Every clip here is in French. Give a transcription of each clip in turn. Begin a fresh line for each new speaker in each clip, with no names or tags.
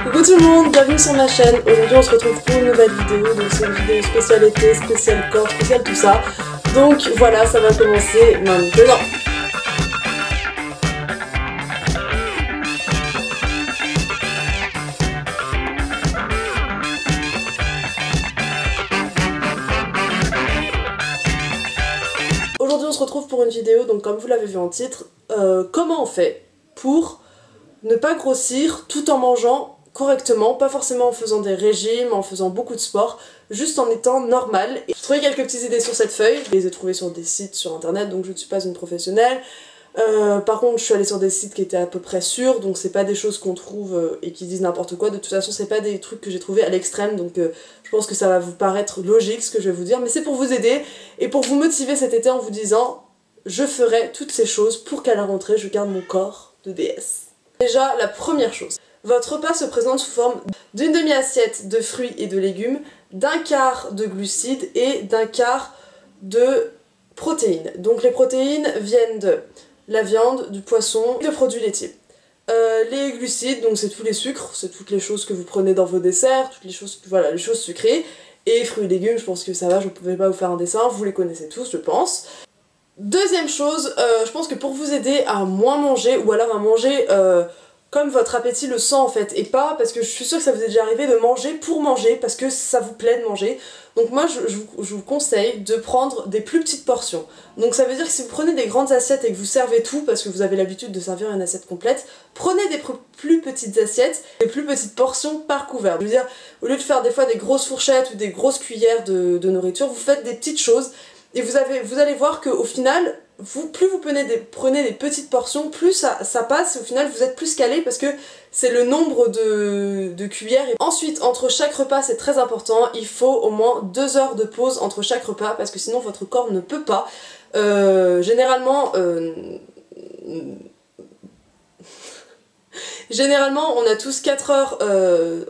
Coucou tout le monde, bienvenue sur ma chaîne. Aujourd'hui on se retrouve pour une nouvelle vidéo, donc c'est une vidéo spéciale été, spéciale corps, spéciale tout ça. Donc voilà, ça va commencer maintenant. Aujourd'hui on se retrouve pour une vidéo, donc comme vous l'avez vu en titre, comment on fait pour ne pas grossir tout en mangeant correctement, pas forcément en faisant des régimes, en faisant beaucoup de sport, juste en étant normal. Et j'ai trouvé quelques petites idées sur cette feuille, je les ai trouvées sur des sites sur internet, donc je ne suis pas une professionnelle. Par contre je suis allée sur des sites qui étaient à peu près sûrs, donc c'est pas des choses qu'on trouve et qui disent n'importe quoi. De toute façon c'est pas des trucs que j'ai trouvé à l'extrême, donc je pense que ça va vous paraître logique ce que je vais vous dire, mais c'est pour vous aider et pour vous motiver cet été en vous disant je ferai toutes ces choses pour qu'à la rentrée je garde mon corps de déesse. Déjà la première chose, votre repas se présente sous forme d'une demi-assiette de fruits et de légumes, d'un quart de glucides et d'un quart de protéines. Donc les protéines viennent de la viande, du poisson, de produits laitiers. Les glucides, donc c'est tous les sucres, c'est toutes les choses que vous prenez dans vos desserts, toutes les choses, voilà, les choses sucrées. Et fruits et légumes, je pense que ça va, je ne pouvais pas vous faire un dessin, vous les connaissez tous, je pense. Deuxième chose, je pense que pour vous aider à moins manger, ou alors à manger comme votre appétit le sent en fait, et pas parce que je suis sûre que ça vous est déjà arrivé de manger pour manger, parce que ça vous plaît de manger. Donc moi je vous conseille de prendre des plus petites portions. Donc ça veut dire que si vous prenez des grandes assiettes et que vous servez tout, parce que vous avez l'habitude de servir une assiette complète, prenez des plus petites assiettes, des plus petites portions par couvert. Je veux dire, au lieu de faire des fois des grosses fourchettes ou des grosses cuillères de nourriture, vous faites des petites choses, et vous allez voir qu'au final, plus vous prenez des petites portions, plus ça passe, et au final vous êtes plus calé parce que c'est le nombre de cuillères. Ensuite, entre chaque repas, c'est très important, il faut au moins 2 heures de pause entre chaque repas parce que sinon votre corps ne peut pas. Généralement, on a tous 4 heures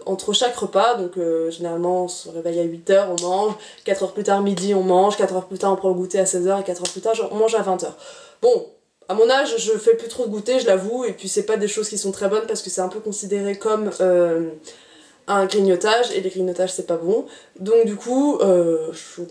entre chaque repas, donc généralement on se réveille à 8 heures, on mange, 4 heures plus tard midi on mange, 4 heures plus tard on prend le goûter à 16 heures et 4 heures plus tard on mange à 20 heures. Bon, à mon âge je fais plus trop de goûter, je l'avoue, et puis c'est pas des choses qui sont très bonnes parce que c'est un peu considéré comme un grignotage, et les grignotages c'est pas bon. Donc du coup, je vous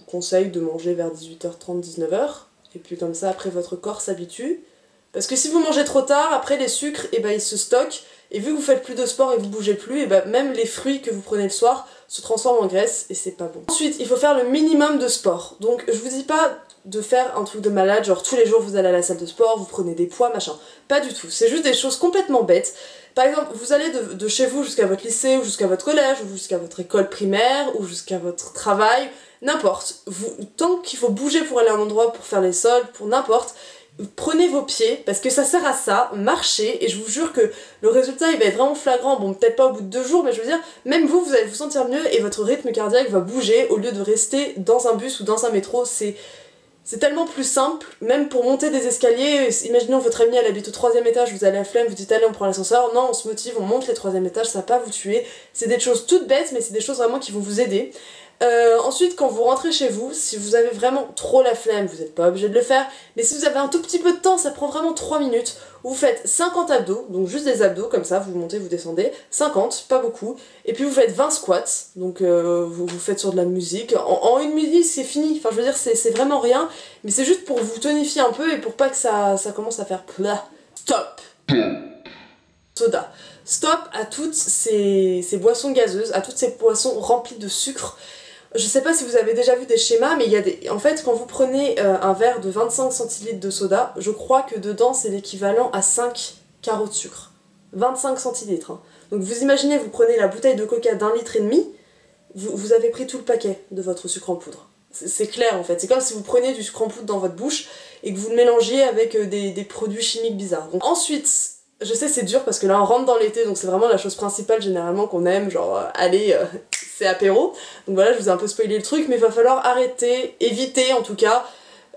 conseille de manger vers 18h30, 19h, et puis comme ça après votre corps s'habitue. Parce que si vous mangez trop tard, après les sucres, et ils se stockent, et vu que vous faites plus de sport et vous bougez plus, et même les fruits que vous prenez le soir se transforment en graisse, et c'est pas bon. Ensuite, il faut faire le minimum de sport. Donc je vous dis pas de faire un truc de malade, genre tous les jours vous allez à la salle de sport, vous prenez des poids, machin. Pas du tout, c'est juste des choses complètement bêtes. Par exemple, vous allez de chez vous jusqu'à votre lycée, ou jusqu'à votre collège, ou jusqu'à votre école primaire, ou jusqu'à votre travail, n'importe. Tant qu'il faut bouger pour aller à un endroit, pour faire les sols, pour n'importe, prenez vos pieds, parce que ça sert à ça, marchez, et je vous jure que le résultat il va être vraiment flagrant. Bon, peut-être pas au bout de 2 jours, mais je veux dire, même vous allez vous sentir mieux et votre rythme cardiaque va bouger au lieu de rester dans un bus ou dans un métro. C'est tellement plus simple, même pour monter des escaliers. Imaginons votre amie elle habite au 3e étage, vous allez à la flemme, vous dites allez on prend l'ascenseur, non on se motive, on monte les 3e étages, ça va pas vous tuer. C'est des choses toutes bêtes, mais c'est des choses vraiment qui vont vous aider. Ensuite, quand vous rentrez chez vous, si vous avez vraiment trop la flemme, vous n'êtes pas obligé de le faire, mais si vous avez un tout petit peu de temps, ça prend vraiment 3 minutes, vous faites 50 abdos, donc juste des abdos comme ça, vous montez, vous descendez, 50, pas beaucoup, et puis vous faites 20 squats, donc vous faites sur de la musique, en 1 minute c'est fini, enfin je veux dire c'est vraiment rien, mais c'est juste pour vous tonifier un peu et pour pas que ça commence à faire stop. Soda. Stop à toutes ces boissons gazeuses, à toutes ces boissons remplies de sucre. Je sais pas si vous avez déjà vu des schémas, mais il y a des... En fait, quand vous prenez un verre de 25 centilitres de soda, je crois que dedans c'est l'équivalent à 5 carreaux de sucre. 25 centilitres. Hein. Donc vous imaginez, vous prenez la bouteille de coca d'1,5 litre, vous avez pris tout le paquet de votre sucre en poudre. C'est clair en fait, c'est comme si vous preniez du sucre en poudre dans votre bouche et que vous le mélangiez avec des produits chimiques bizarres. Donc, ensuite, je sais c'est dur parce que là on rentre dans l'été, donc c'est vraiment la chose principale généralement qu'on aime, genre allez, c'est apéro. Donc voilà, je vous ai un peu spoilé le truc, mais il va falloir arrêter, éviter en tout cas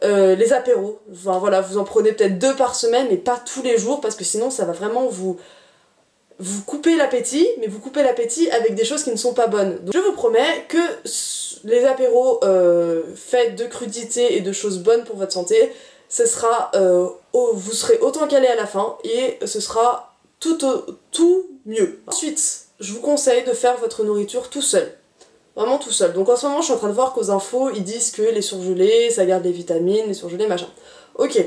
les apéros. Enfin voilà, vous en prenez peut-être 2 par semaine, mais pas tous les jours, parce que sinon ça va vraiment vous couper l'appétit, mais vous coupez l'appétit avec des choses qui ne sont pas bonnes. Donc je vous promets que les apéros faits de crudités et de choses bonnes pour votre santé, ce sera, vous serez autant calé à la fin, et ce sera tout mieux. Ensuite, je vous conseille de faire votre nourriture tout seul. Vraiment tout seul. Donc en ce moment, je suis en train de voir qu'aux infos, ils disent que les surgelés, ça garde les vitamines, les surgelés, machin. Ok.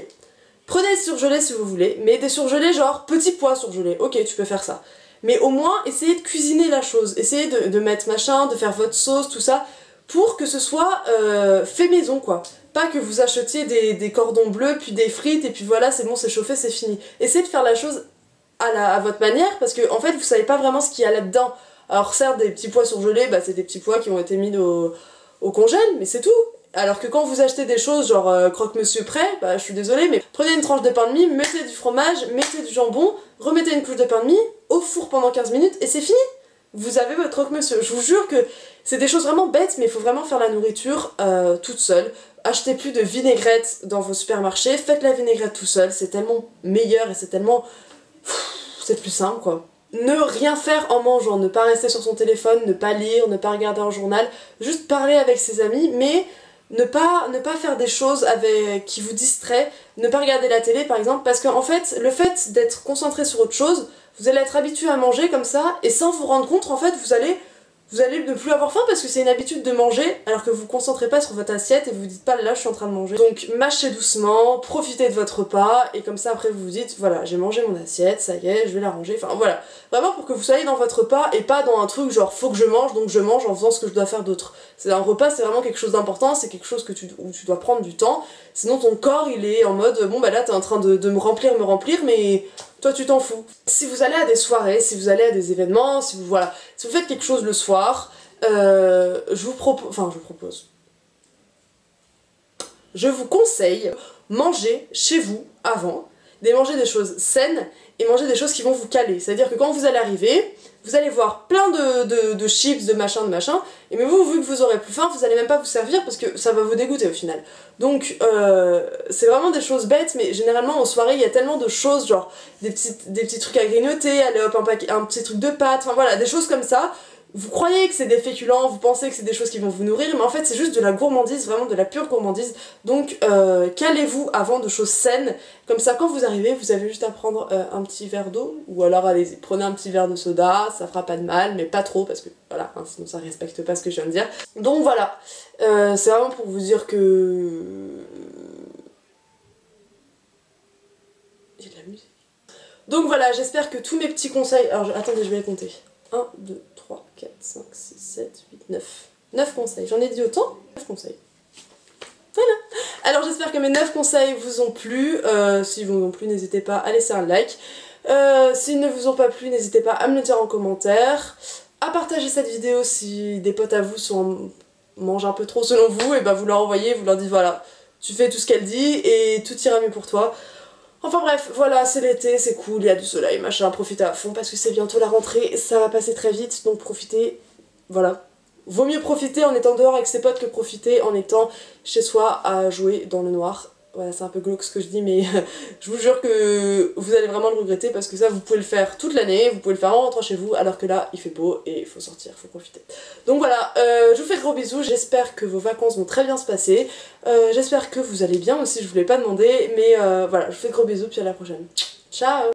Prenez des surgelés si vous voulez, mais des surgelés genre petits pois surgelés. Ok, tu peux faire ça. Mais au moins, essayez de cuisiner la chose. Essayez de mettre machin, de faire votre sauce, tout ça, pour que ce soit fait maison, quoi. Pas que vous achetiez des cordons bleus, puis des frites, et puis voilà, c'est bon, c'est chauffé, c'est fini. Essayez de faire la chose à votre manière, parce que en fait, vous savez pas vraiment ce qu'il y a là-dedans. Alors certes, des petits pois surgelés, bah, c'est des petits pois qui ont été mis au congèle, mais c'est tout. Alors que quand vous achetez des choses genre croque-monsieur prêt, bah je suis désolée, mais prenez une tranche de pain de mie, mettez du fromage, mettez du jambon, remettez une couche de pain de mie, au four pendant 15 minutes, et c'est fini. Vous avez votre croque-monsieur. Je vous jure que c'est des choses vraiment bêtes, mais il faut vraiment faire la nourriture toute seule. Achetez plus de vinaigrette dans vos supermarchés, faites la vinaigrette tout seul, c'est tellement meilleur et c'est tellement... c'est plus simple, quoi. Ne rien faire en mangeant, ne pas rester sur son téléphone, ne pas lire, ne pas regarder un journal, juste parler avec ses amis, mais ne pas faire des choses qui vous distraient, ne pas regarder la télé par exemple, parce qu'en fait, le fait d'être concentré sur autre chose, vous allez être habitué à manger comme ça, et sans vous rendre compte, en fait, vous allez ne plus avoir faim parce que c'est une habitude de manger alors que vous vous concentrez pas sur votre assiette et vous vous dites pas là je suis en train de manger. Donc mâchez doucement, profitez de votre repas et comme ça après vous vous dites voilà j'ai mangé mon assiette, ça y est je vais la ranger, enfin voilà. Vraiment pour que vous soyez dans votre repas et pas dans un truc genre faut que je mange donc je mange en faisant ce que je dois faire d'autre. C'est un repas, c'est vraiment quelque chose d'important, c'est quelque chose où tu dois prendre du temps, sinon ton corps il est en mode bon bah là t'es en train de me remplir mais toi tu t'en fous. Si vous allez à des soirées, si vous allez à des événements, si vous faites quelque chose le je vous conseille manger chez vous avant, manger des choses saines et manger des choses qui vont vous caler. C'est-à-dire que quand vous allez arriver, vous allez voir plein de chips, de machin, et mais vous, vu que vous aurez plus faim, vous allez même pas vous servir parce que ça va vous dégoûter au final. Donc c'est vraiment des choses bêtes, mais généralement en soirée il y a tellement de choses, genre des petits trucs à grignoter, allez hop un petit truc de pâtes, enfin voilà, des choses comme ça. Vous croyez que c'est des féculents, vous pensez que c'est des choses qui vont vous nourrir, mais en fait c'est juste de la gourmandise, vraiment de la pure gourmandise. Donc calez-vous avant de choses saines, comme ça quand vous arrivez, vous avez juste à prendre un petit verre d'eau, ou alors allez-y, prenez un petit verre de soda, ça fera pas de mal, mais pas trop, parce que voilà, hein, sinon ça respecte pas ce que je viens de dire. Donc voilà, c'est vraiment pour vous dire que... Il y a de la musique. Donc voilà, j'espère que tous mes petits conseils... Alors attendez, je vais les compter. 1, 2, 3, 4, 5, 6, 7, 8, 9. 9 conseils. J'en ai dit autant? 9 conseils. Voilà. Alors j'espère que mes 9 conseils vous ont plu. S'ils vous ont plu, n'hésitez pas à laisser un like. S'ils ne vous ont pas plu, n'hésitez pas à me le dire en commentaire. À partager cette vidéo si des potes à vous mangent un peu trop selon vous. Et bah vous leur envoyez, vous leur dites voilà, tu fais tout ce qu'elle dit et tout ira mieux pour toi. Enfin bref, voilà, c'est l'été, c'est cool, il y a du soleil, machin, profitez à fond parce que c'est bientôt la rentrée, ça va passer très vite, donc profitez, voilà. Vaut mieux profiter en étant dehors avec ses potes que profiter en étant chez soi à jouer dans le noir. Voilà, c'est un peu glauque ce que je dis, mais je vous jure que vous allez vraiment le regretter parce que ça, vous pouvez le faire toute l'année, vous pouvez le faire en rentrant chez vous, alors que là, il fait beau et il faut sortir, il faut profiter. Donc voilà, je vous fais de gros bisous, j'espère que vos vacances vont très bien se passer, j'espère que vous allez bien aussi, je vous l'ai pas demandé, mais voilà, je vous fais de gros bisous, puis à la prochaine. Ciao!